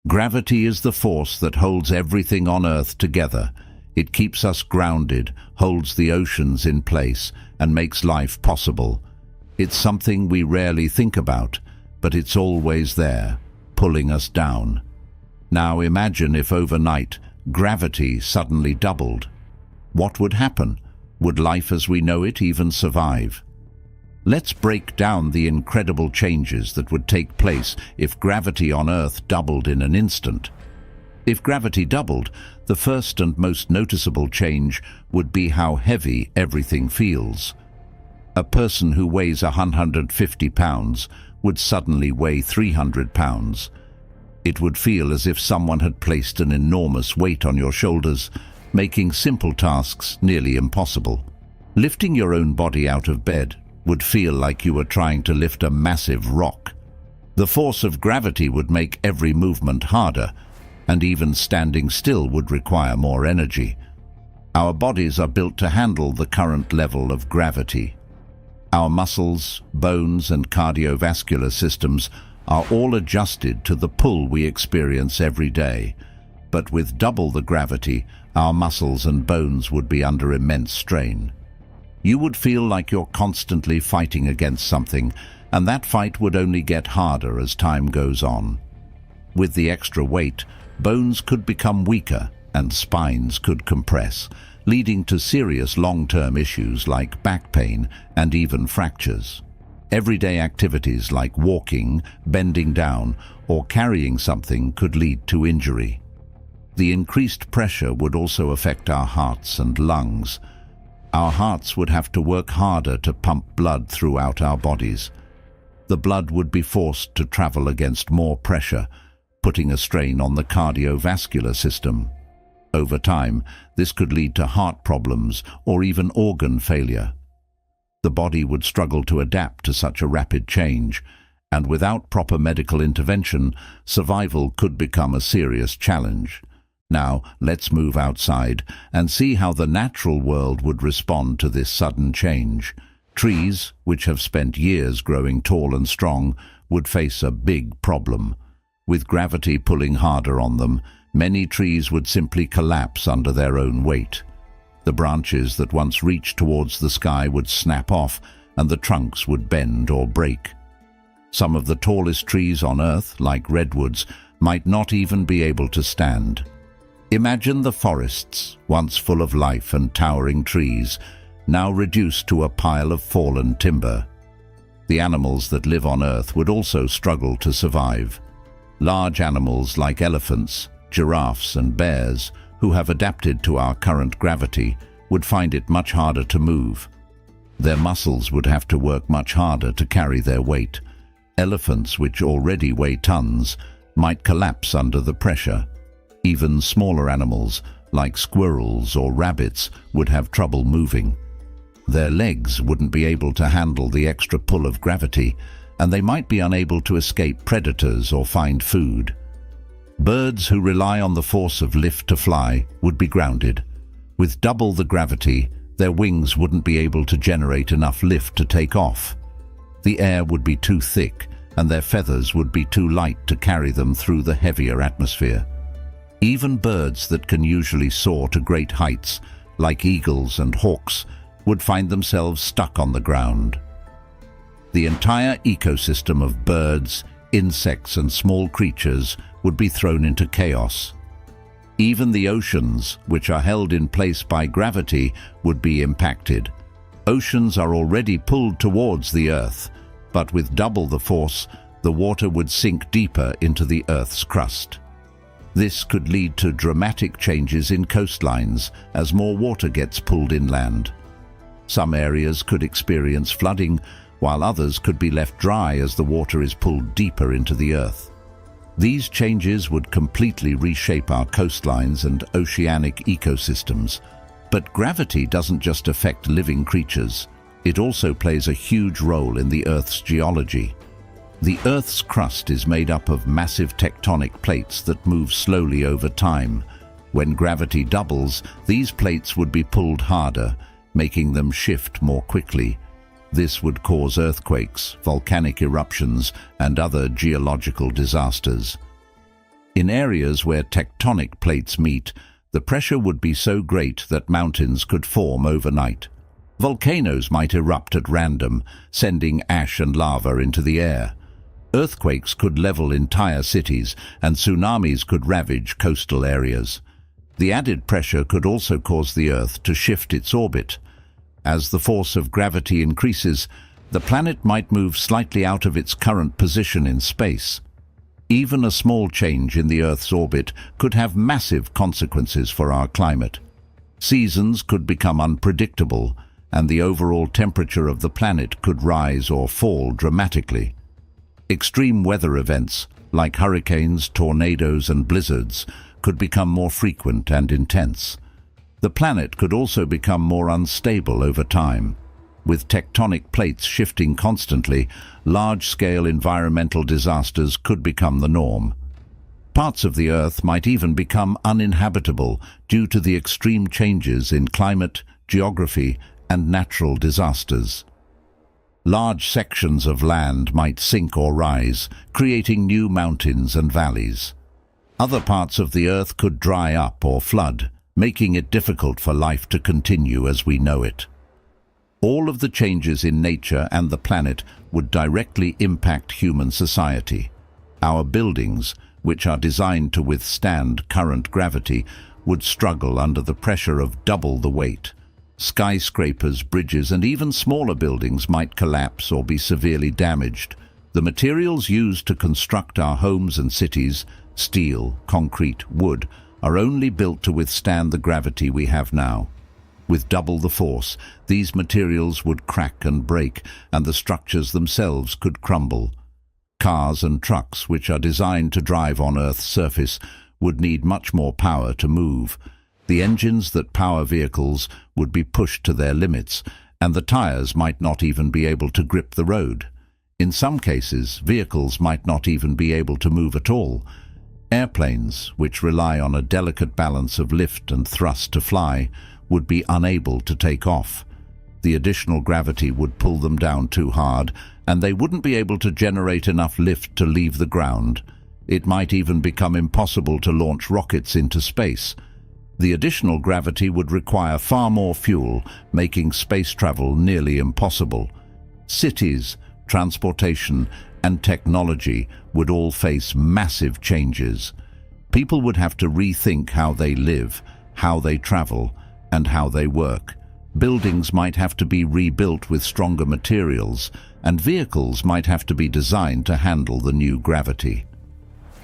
Gravity is the force that holds everything on Earth together. It keeps us grounded, holds the oceans in place, and makes life possible. It's something we rarely think about, but it's always there, pulling us down. Now imagine if overnight gravity suddenly doubled. What would happen? Would life as we know it even survive? Let's break down the incredible changes that would take place if gravity on Earth doubled in an instant. If gravity doubled, the first and most noticeable change would be how heavy everything feels. A person who weighs 150 pounds would suddenly weigh 300 pounds. It would feel as if someone had placed an enormous weight on your shoulders, making simple tasks nearly impossible. Lifting your own body out of bed would feel like you were trying to lift a massive rock. The force of gravity would make every movement harder, and even standing still would require more energy. Our bodies are built to handle the current level of gravity. Our muscles, bones, and cardiovascular systems are all adjusted to the pull we experience every day. But with double the gravity, our muscles and bones would be under immense strain. You would feel like you're constantly fighting against something, and that fight would only get harder as time goes on. With the extra weight, bones could become weaker and spines could compress, leading to serious long-term issues like back pain and even fractures. Everyday activities like walking, bending down, or carrying something could lead to injury. The increased pressure would also affect our hearts and lungs. Our hearts would have to work harder to pump blood throughout our bodies. The blood would be forced to travel against more pressure, putting a strain on the cardiovascular system. Over time, this could lead to heart problems or even organ failure. The body would struggle to adapt to such a rapid change, and without proper medical intervention, survival could become a serious challenge. Now, let's move outside and see how the natural world would respond to this sudden change. Trees, which have spent years growing tall and strong, would face a big problem. With gravity pulling harder on them, many trees would simply collapse under their own weight. The branches that once reached towards the sky would snap off, and the trunks would bend or break. Some of the tallest trees on Earth, like redwoods, might not even be able to stand. Imagine the forests, once full of life and towering trees, now reduced to a pile of fallen timber. The animals that live on Earth would also struggle to survive. Large animals like elephants, giraffes and bears, who have adapted to our current gravity, would find it much harder to move. Their muscles would have to work much harder to carry their weight. Elephants, which already weigh tons, might collapse under the pressure. Even smaller animals, like squirrels or rabbits, would have trouble moving. Their legs wouldn't be able to handle the extra pull of gravity, and they might be unable to escape predators or find food. Birds who rely on the force of lift to fly would be grounded. With double the gravity, their wings wouldn't be able to generate enough lift to take off. The air would be too thick, and their feathers would be too light to carry them through the heavier atmosphere. Even birds that can usually soar to great heights, like eagles and hawks, would find themselves stuck on the ground. The entire ecosystem of birds, insects, and small creatures would be thrown into chaos. Even the oceans, which are held in place by gravity, would be impacted. Oceans are already pulled towards the Earth, but with double the force, the water would sink deeper into the Earth's crust. This could lead to dramatic changes in coastlines as more water gets pulled inland. Some areas could experience flooding, while others could be left dry as the water is pulled deeper into the Earth. These changes would completely reshape our coastlines and oceanic ecosystems. But gravity doesn't just affect living creatures. It also plays a huge role in the Earth's geology. The Earth's crust is made up of massive tectonic plates that move slowly over time. When gravity doubles, these plates would be pulled harder, making them shift more quickly. This would cause earthquakes, volcanic eruptions, and other geological disasters. In areas where tectonic plates meet, the pressure would be so great that mountains could form overnight. Volcanoes might erupt at random, sending ash and lava into the air. Earthquakes could level entire cities, and tsunamis could ravage coastal areas. The added pressure could also cause the Earth to shift its orbit. As the force of gravity increases, the planet might move slightly out of its current position in space. Even a small change in the Earth's orbit could have massive consequences for our climate. Seasons could become unpredictable, and the overall temperature of the planet could rise or fall dramatically. Extreme weather events, like hurricanes, tornadoes, and blizzards, could become more frequent and intense. The planet could also become more unstable over time. With tectonic plates shifting constantly, large-scale environmental disasters could become the norm. Parts of the Earth might even become uninhabitable due to the extreme changes in climate, geography, and natural disasters. Large sections of land might sink or rise, creating new mountains and valleys. Other parts of the Earth could dry up or flood, making it difficult for life to continue as we know it. All of the changes in nature and the planet would directly impact human society. Our buildings, which are designed to withstand current gravity, would struggle under the pressure of double the weight. Skyscrapers, bridges, and even smaller buildings might collapse or be severely damaged. The materials used to construct our homes and cities, steel, concrete, wood, are only built to withstand the gravity we have now. With double the force, these materials would crack and break, and the structures themselves could crumble. Cars and trucks, which are designed to drive on Earth's surface, would need much more power to move. The engines that power vehicles would be pushed to their limits, and the tires might not even be able to grip the road. In some cases, vehicles might not even be able to move at all. Airplanes, which rely on a delicate balance of lift and thrust to fly, would be unable to take off. The additional gravity would pull them down too hard, and they wouldn't be able to generate enough lift to leave the ground. It might even become impossible to launch rockets into space. The additional gravity would require far more fuel, making space travel nearly impossible. Cities, transportation, and technology would all face massive changes. People would have to rethink how they live, how they travel, and how they work. Buildings might have to be rebuilt with stronger materials, and vehicles might have to be designed to handle the new gravity.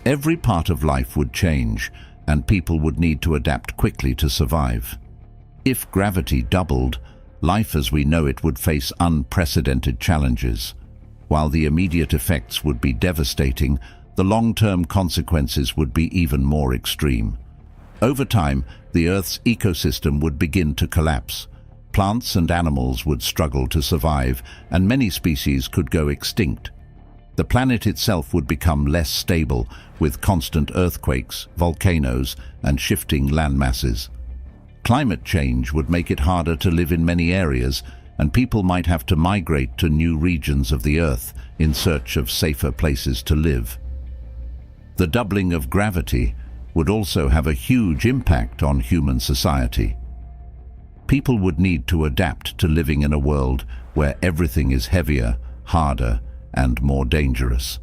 Every part of life would change, and people would need to adapt quickly to survive. If gravity doubled, life as we know it would face unprecedented challenges. While the immediate effects would be devastating, the long-term consequences would be even more extreme. Over time, the Earth's ecosystem would begin to collapse. Plants and animals would struggle to survive, and many species could go extinct. The planet itself would become less stable, with constant earthquakes, volcanoes, and shifting landmasses. Climate change would make it harder to live in many areas, and people might have to migrate to new regions of the Earth in search of safer places to live. The doubling of gravity would also have a huge impact on human society. People would need to adapt to living in a world where everything is heavier, harder, and more dangerous.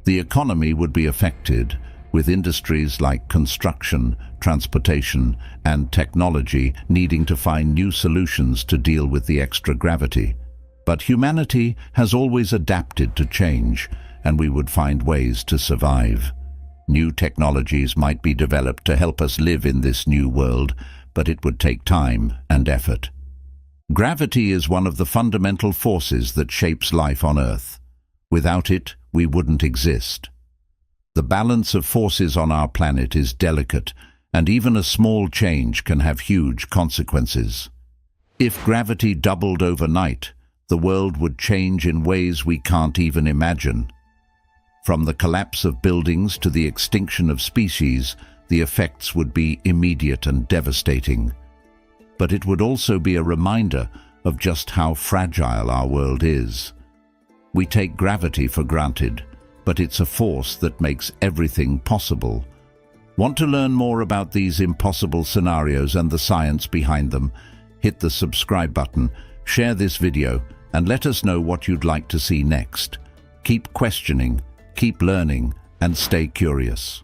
The economy would be affected, with industries like construction, transportation, and technology needing to find new solutions to deal with the extra gravity. But humanity has always adapted to change, and we would find ways to survive. New technologies might be developed to help us live in this new world, but it would take time and effort. Gravity is one of the fundamental forces that shapes life on Earth. Without it, we wouldn't exist. The balance of forces on our planet is delicate, and even a small change can have huge consequences. If gravity doubled overnight, the world would change in ways we can't even imagine. From the collapse of buildings to the extinction of species, the effects would be immediate and devastating. But it would also be a reminder of just how fragile our world is. We take gravity for granted, but it's a force that makes everything possible. Want to learn more about these impossible scenarios and the science behind them? Hit the subscribe button, share this video, and let us know what you'd like to see next. Keep questioning, keep learning, and stay curious.